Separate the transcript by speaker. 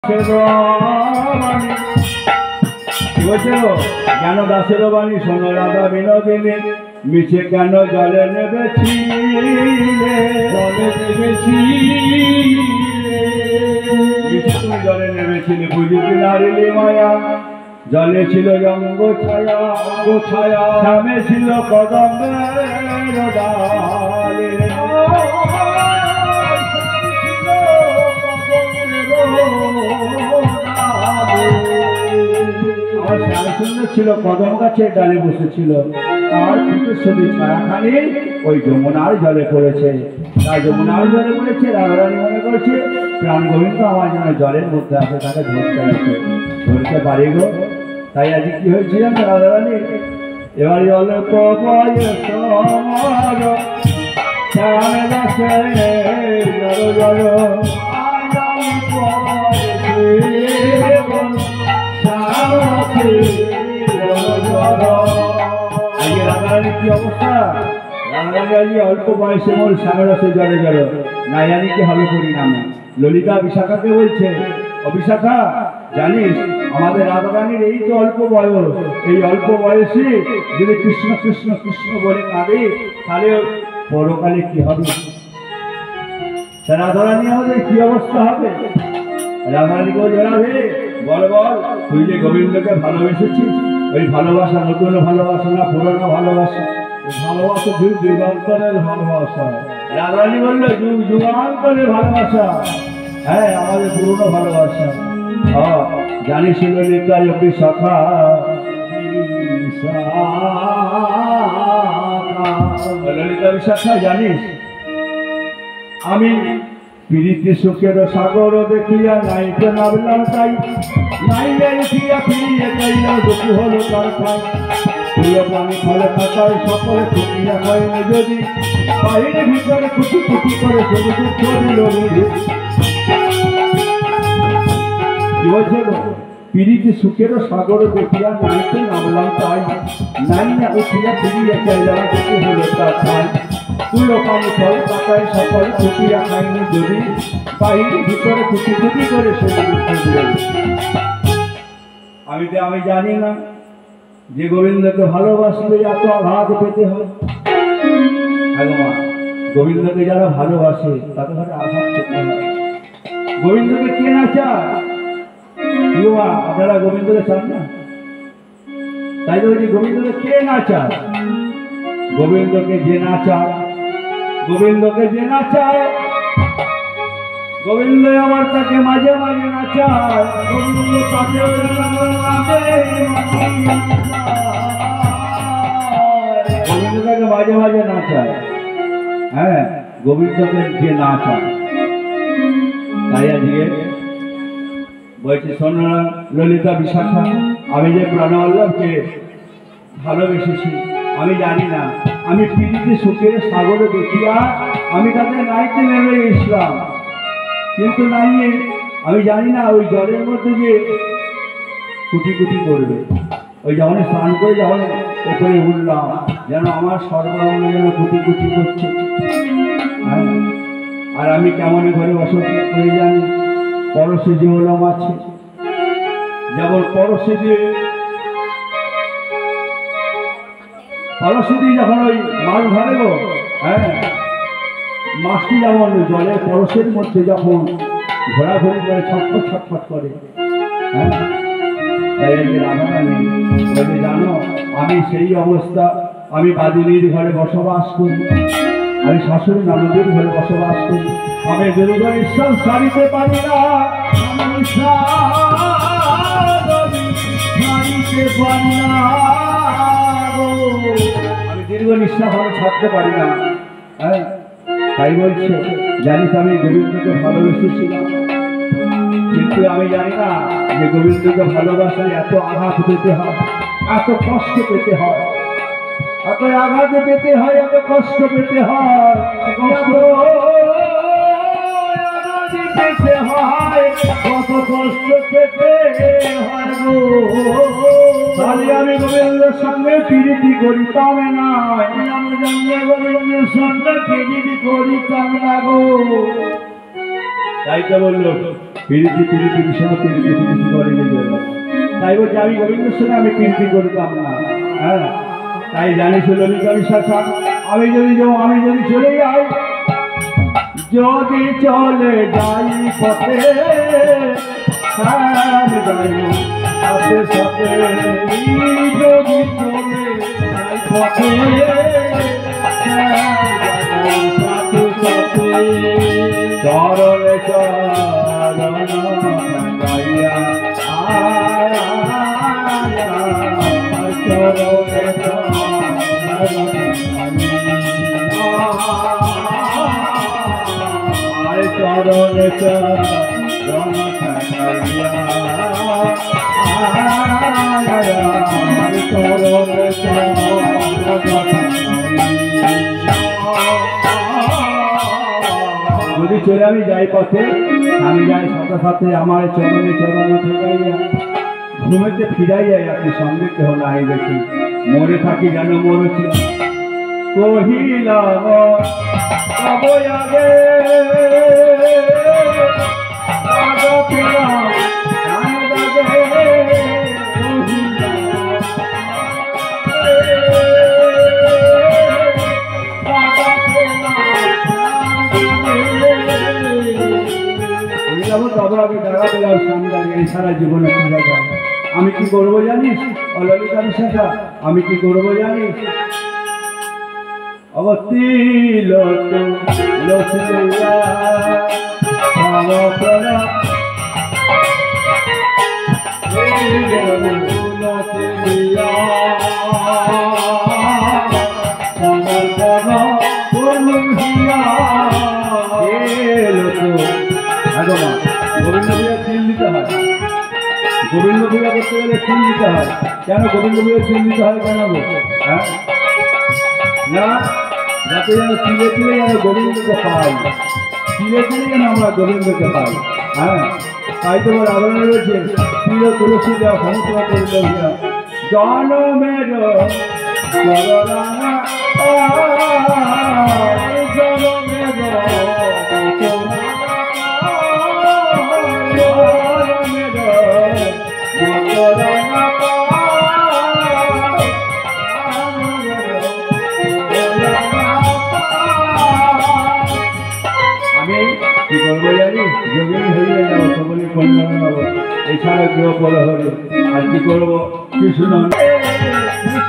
Speaker 1: দাসের বাণী জ্ঞান দাসের বাণী শোনো রাধা বিনোদিনী মিছে কেন জলে নেবেছিলে তুমি জলে নেমেছিলে বুঝিতে নারিলি মায়া জলে ছিল জঙ্গ ছায়া ছায়া সামনে ছিল কদমের ডালে ছিল কদম গাছের ডালে বসেছিল তার প্রতিশ্রুতি ছায়াখানি ওই যমুনার জলে পড়েছে তাই যমুনার জলে পড়েছে রাধারানী মনে করছে প্রাণ গোবিন্দ আমার জন্য জলের মধ্যে আছে তাকে ধরতে আছে ধরতে পারি গো তাই আজ কি হয়েছিল রাধারানী এবার অল্প বয়স রাধারানী কি অবস্থা রাধারানী অল্প বয়সে মোর সাগরসে জলে জল না জানি কি হবে পরিণামে ললিতা বিশাখাকে বলছে অবিশাখা জানিস আমাদের রাধারানীর এই তো অল্প বয়স এই অল্প বয়সে যদি কৃষ্ণ কৃষ্ণ কৃষ্ণ বলে কাঁদে তাহলে পরকালে কি হবে রাধারানী আমাদের কি অবস্থা হবে রাধারানীকে জড়াবে বল বল তুই যে গোবিন্দকে ভালোবেসেছিস ওই ভালোবাসা নতুন ভালোবাসা না পুরোনো ভালোবাসা ভালোবাসা যুগ যুগান্তরের ভালোবাসা রাধারানী বললো যুগ যুগান্তরের ভালোবাসা হ্যাঁ আমাদের পুরোনো ভালোবাসা জানিস ললিতা বিশাখা ললিতা বিশাখা জানিস আমি প্রীতি সুখের সাগর দেখিয়া নাইতে নামলাম তাই নাই দেখিয়া ফিরিয়ে চাইলাম দুঃখ হলো তার খাই তুলো পানি ফলে থাকায় সকলে খুঁটিয়া হয়নি যদি বাইরে ভিতরে খুঁটি খুঁটি করে শুধু দুঃখ দিল কি বলছে প্রীতি সুখের সাগর দেখিয়া নাইতে নামলাম তাই নাই না উঠিয়া ফিরিয়ে চাইলাম দুঃখ হলো তার খাই তুলো পানি ফলে থাকায় সকলে খুঁটিয়া খায়নি যদি বাইরে ভিতরে খুঁটি খুঁটি করে শুধু দুঃখ দিল আমি জানি না যে গোবিন্দকে ভালোবাসলে এত আঘাত পেতে হয় গোবিন্দকে যারা ভালোবাসে তাদের ঘরে আঘাত পেতে হয় গোবিন্দকে কে না চায় আপনারা গোবিন্দকে চান না তাই তো গোবিন্দকে কে না চায় গোবিন্দকে যে না চায় গোবিন্দকে যে না চায় গোবিন্দ আমার তাকে মাঝে মাঝে না চায় গোবিন্দ তাকে গোবিন্দকে মাঝে মাঝে না চায় হ্যাঁ গোবিন্দকে যে না চায় তাই আজকে বলছি শোনো ললিতা বিশাখা আমি যে প্রাণবল্লভকে ভালোবেসেছি আমি জানি না আমি প্রীতি সুখের সাগরে দেখিয়া আমি তাদের নাইতে নেমে গেছিলাম কিন্তু নাই আমি জানি না ওই জলের মধ্যে যে কুটি কুটি করবে ওই যখন স্নান করে যখন ওপরে উঠলাম যেন আমার সর্বাঙ্গ যেন কুটি কুটি করছে আর আমি কেমন ঘরে বসবাস করে জানি পরশে যে ওলম আছে যেমন পরশে দিয়ে যখন ওই মাছ ধরে গো হ্যাঁ মাছটি যেমন জলের পরশের মধ্যে যখন ঘোরাঘুরি করে ছটফট ছটফট করে হ্যাঁ তাই রাধারানী বলে জানো আমি সেই অবস্থা আমি বাদিনীর ঘরে বসবাস করি আমি শাশুড়ি ননদের ঘরে বসবাস করি আমি দুর্গা ঈশ্বর ছাড়িতে পারি না আমি ছাড়িতে পারি না আমি দীর্ঘ নিঃশ্বাস আমি ছাড়তে পারি না হ্যাঁ তাই বলছে জানিস আমি গোবিন্দকে ভালোবেসেছিলাম কিন্তু আমি জানি না যে গোবিন্দকে ভালোবাসায় এত আঘাত পেতে হয় এত কষ্ট পেতে হয় এত আঘাত পেতে হয় এত কষ্ট পেতে হয় কত কষ্ট পেতে হয় তাহলে আমি গোবিন্দের সঙ্গে প্রীতি করিতাম না আমি জানলে গোবিন্দের সঙ্গে প্রীতি করিতাম না গো তাই তো বললো পিরিতি পিরিতি ভীষণ পিরিতি পিরিতি করে গেল। তাই বলছি আমি গোবিন্দের সঙ্গে আমি পিরিতি করতাম না। হ্যাঁ, তাই জানিস ললিতা বিশাখা, আমি যদি চলে যাই, যদি চলে যাই পথে, সাথে সাথে যদি চলে যাই পথে, চরণে চরণ গাইয়া চরণে চরণে চরণ যদি চলে আমি যাই পথে, আমি যাই সাথে সাথে আমার চরণে চরণে ঠেকাইয়া ঘুমেতে ফিরাই যাই, আপনি সঙ্গে কেহ নাই দেখি, মরে থাকি যেন মরেছি। কহিলাম তবে আগে সারা জীবনে আমি কি করবো জানিস ললিতা বিশাখা, আমি কি করবো জানিস? অবতীল গোবিন্দ পূজা তিল দিতে হয়, গোবিন্দ পূজা করতে গেলে তিল দিতে হয়। কেন গোবিন্দ পূজা তিল দিতে হয় কেন? হ্যাঁ না, যাতে যেন তিলে তিলে যেন গোবিন্দকে পাই, তিলে তিলে যেন আমরা গোবিন্দকে পাই। হ্যাঁ, তাই তো রাবণ রয়েছে তিল তুলসী দেওয়া সমস্ত করিল জনমের কি করবো জানি, যোগিনী হইলে যাবো, সকলে কল্যাণ হবো, এছাড়া কেউ বড় হলো। আর কি করবো কৃষ্ণ